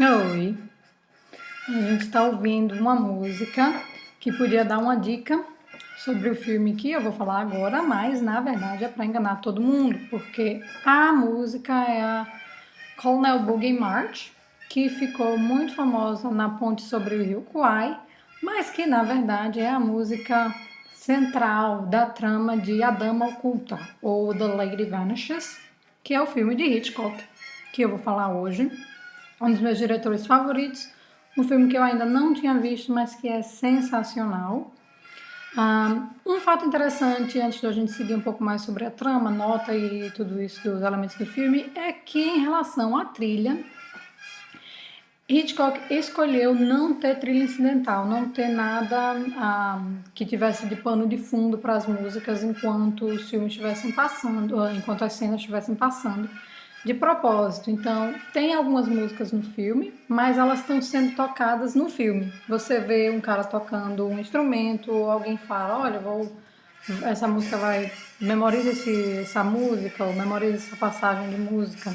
Oi, a gente está ouvindo uma música que podia dar uma dica sobre o filme que eu vou falar agora, mas na verdade é para enganar todo mundo, porque a música é a Colonel Boogie March, que ficou muito famosa na ponte sobre o rio Kwai, mas que na verdade é a música central da trama de A Dama Oculta, ou The Lady Vanishes, que é o filme de Hitchcock, que eu vou falar hoje, um dos meus diretores favoritos, um filme que eu ainda não tinha visto, mas que é sensacional. Um fato interessante, antes da gente seguir um pouco mais sobre a trama, nota e tudo isso dos elementos do filme, é que em relação à trilha, Hitchcock escolheu não ter trilha incidental, não ter nada que tivesse de pano de fundo para as músicas enquanto os filmes estivessem passando, enquanto as cenas estivessem passando, de propósito. Então, tem algumas músicas no filme, mas elas estão sendo tocadas no filme. Você vê um cara tocando um instrumento, ou alguém fala, olha, essa música vai, memoriza essa música, ou memoriza essa passagem de música,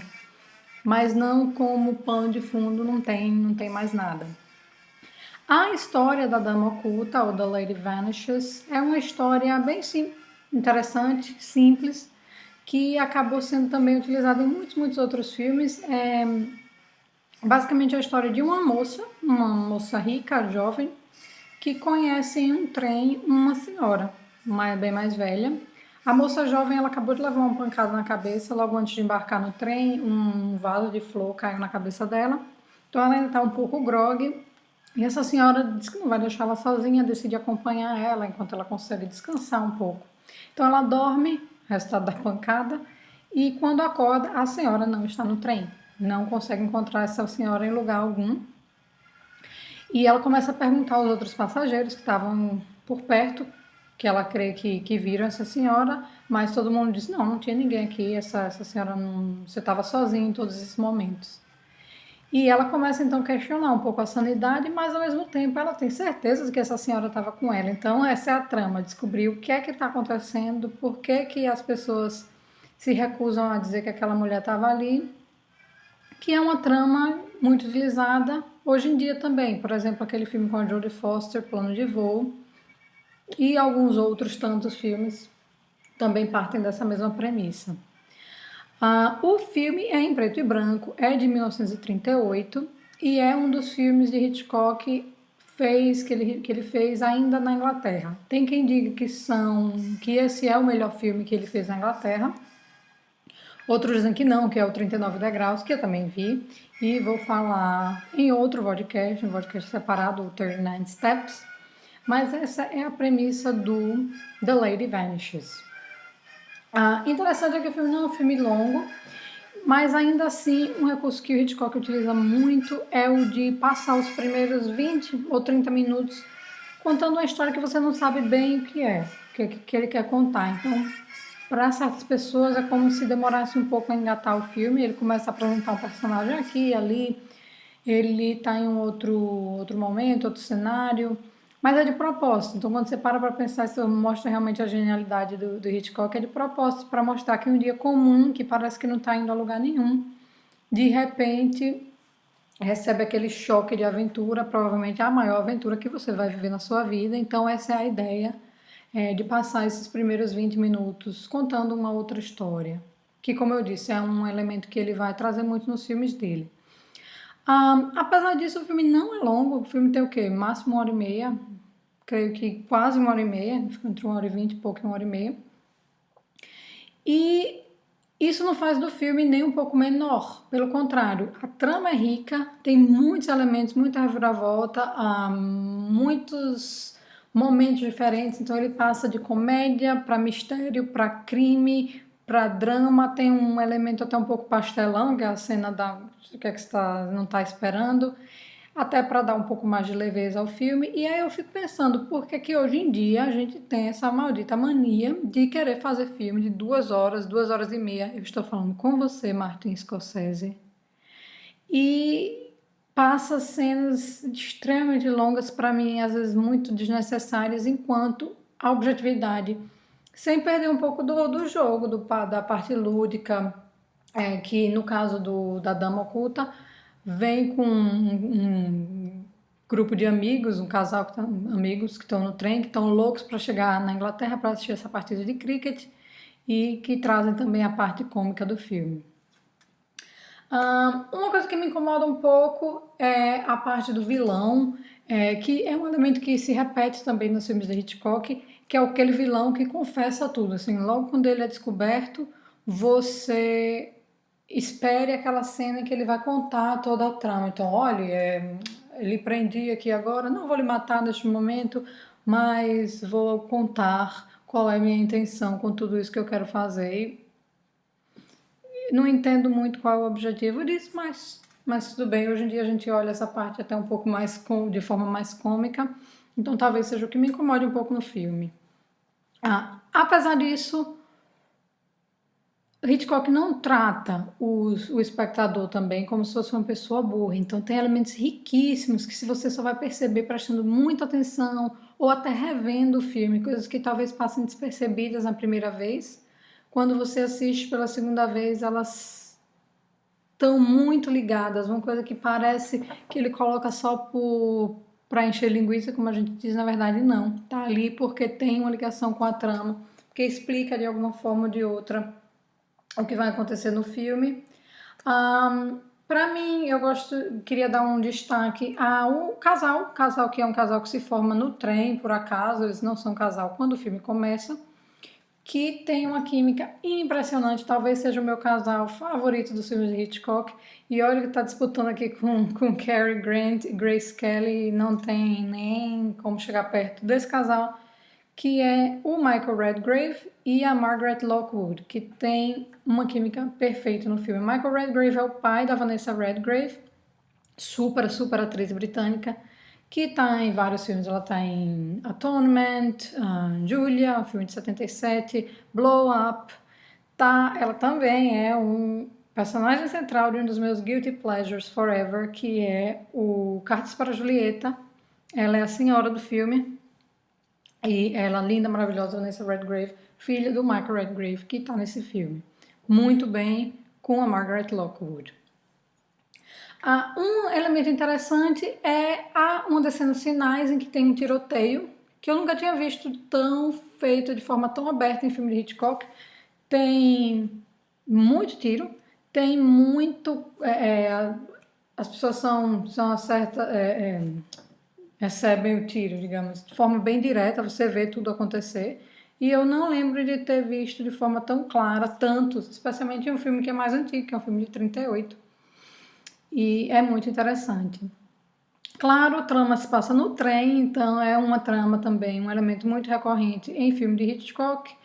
mas não como pano de fundo, não tem mais nada. A história da Dama Oculta, ou da Lady Vanishes, é uma história bem interessante, simples, que acabou sendo também utilizada em muitos outros filmes. Basicamente a história de uma moça rica, jovem, que conhece em um trem uma senhora, bem mais velha. A moça jovem ela acabou de levar uma pancada na cabeça logo antes de embarcar no trem, um vaso de flor caiu na cabeça dela. Então ela ainda está um pouco grogue. E essa senhora diz que não vai deixar ela sozinha, decide acompanhar ela enquanto ela consegue descansar um pouco. Então ela dorme, resultado da pancada, e quando acorda, a senhora não está no trem. Não consegue encontrar essa senhora em lugar algum. E ela começa a perguntar aos outros passageiros que estavam por perto, que ela crê que viram essa senhora, mas todo mundo diz, não tinha ninguém aqui, essa senhora não, você estava sozinha em todos esses momentos. E ela começa então a questionar um pouco a sanidade, mas ao mesmo tempo ela tem certeza de que essa senhora estava com ela. Então essa é a trama, descobrir o que é que está acontecendo, por que as pessoas se recusam a dizer que aquela mulher estava ali, que é uma trama muito utilizada hoje em dia também. Por exemplo, aquele filme com a Jodie Foster, Plano de Voo, e alguns outros tantos filmes também partem dessa mesma premissa. O filme é em preto e branco, é de 1938 e é um dos filmes de Hitchcock que ele fez ainda na Inglaterra. Tem quem diga que esse é o melhor filme que ele fez na Inglaterra. Outros dizem que não, que é o 39 Degraus, que eu também vi. E vou falar em outro podcast, um podcast separado, o 39 Steps. Mas essa é a premissa do The Lady Vanishes. Interessante é que o filme não é um filme longo, mas ainda assim um recurso que o Hitchcock utiliza muito é o de passar os primeiros 20 ou 30 minutos contando uma história que você não sabe bem o que ele quer contar. Então, para certas pessoas é como se demorasse um pouco a engatar o filme, ele começa a apresentar um personagem aqui e ali, ele está em um outro momento, outro cenário, mas é de propósito. Então, quando você para pensar, isso mostra realmente a genialidade do Hitchcock, é de propósito, para mostrar que um dia comum, que parece que não está indo a lugar nenhum, de repente recebe aquele choque de aventura, provavelmente a maior aventura que você vai viver na sua vida. Então, essa é a ideia, de passar esses primeiros 20 minutos contando uma outra história, que, como eu disse, é um elemento que ele vai trazer muito nos filmes dele. Apesar disso, o filme não é longo, o filme tem o quê? Máximo 1h30, creio que quase 1h30, entre 1h20 e pouco e 1h30. E isso não faz do filme nem um pouco menor, pelo contrário, a trama é rica, tem muitos elementos, muita reviravolta, muitos momentos diferentes, então ele passa de comédia para mistério, para crime, para drama, tem um elemento até um pouco pastelão, que é a cena que você não está esperando, até para dar um pouco mais de leveza ao filme. E aí eu fico pensando, por que hoje em dia a gente tem essa maldita mania de querer fazer filme de 2 horas, 2 horas e meia. Eu estou falando com você, Martin Scorsese. E passa cenas extremamente longas, para mim, às vezes muito desnecessárias, enquanto a objetividade, sem perder um pouco do jogo, da parte lúdica, que no caso da Dama Oculta, vem com um grupo de amigos, um casal que amigos que estão no trem, que estão loucos para chegar na Inglaterra para assistir essa partida de cricket e que trazem também a parte cômica do filme. Uma coisa que me incomoda um pouco é a parte do vilão, que é um elemento que se repete também nos filmes de Hitchcock, que é aquele vilão que confessa tudo. Assim, logo quando ele é descoberto, você espere aquela cena em que ele vai contar toda a trama. Então, olha, ele prendi aqui agora, não vou lhe matar neste momento, mas vou contar qual é a minha intenção com tudo isso que eu quero fazer. Não entendo muito qual é o objetivo disso, mas tudo bem. Hoje em dia a gente olha essa parte até um pouco mais de forma mais cômica, então talvez seja o que me incomode um pouco no filme. Apesar disso, Hitchcock não trata o espectador também como se fosse uma pessoa burra, então tem elementos riquíssimos que se você só vai perceber prestando muita atenção ou até revendo o filme, coisas que talvez passem despercebidas na primeira vez, quando você assiste pela segunda vez, elas estão muito ligadas. Uma coisa que parece que ele coloca só para encher linguiça, como a gente diz, na verdade não. Tá ali porque tem uma ligação com a trama, que explica de alguma forma ou de outra o que vai acontecer no filme. Para mim, queria dar um destaque ao casal que é um casal que se forma no trem, por acaso, eles não são casal quando o filme começa, que tem uma química impressionante, talvez seja o meu casal favorito dos filmes de Hitchcock, e olha que está disputando aqui com Cary Grant e Grace Kelly, não tem nem como chegar perto desse casal, que é o Michael Redgrave e a Margaret Lockwood, que tem uma química perfeita no filme. Michael Redgrave é o pai da Vanessa Redgrave, super atriz britânica, que está em vários filmes. Ela está em Atonement, Julia, um filme de 77, Blow Up. Ela também é um personagem central de um dos meus Guilty Pleasures Forever, que é o Cartas para Julieta. Ela é a senhora do filme. E ela, linda, maravilhosa, Vanessa Redgrave, filha do Michael Redgrave, que está nesse filme. Muito bem com a Margaret Lockwood. Um elemento interessante é uma das cenas finais em que tem um tiroteio, que eu nunca tinha visto tão feito de forma tão aberta em filme de Hitchcock. Tem muito tiro, tem muito... as pessoas recebem o tiro, digamos, de forma bem direta, você vê tudo acontecer. E eu não lembro de ter visto de forma tão clara, tantos, especialmente em um filme que é mais antigo, que é um filme de 38. E é muito interessante. Claro, a trama se passa no trem, então é uma trama também, um elemento muito recorrente em filme de Hitchcock.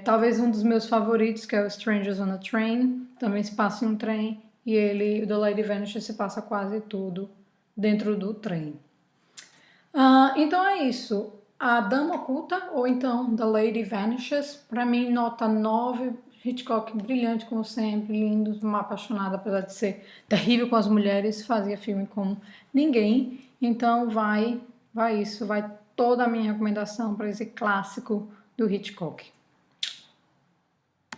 Talvez um dos meus favoritos, que é o Strangers on a Train, também se passa em um trem, e o The Lady Vanishes se passa quase tudo dentro do trem. Então é isso. A Dama Oculta, ou então The Lady Vanishes, para mim nota 9, Hitchcock brilhante como sempre, lindo, uma apaixonada, apesar de ser terrível com as mulheres, fazia filme como ninguém. Então vai toda a minha recomendação para esse clássico do Hitchcock.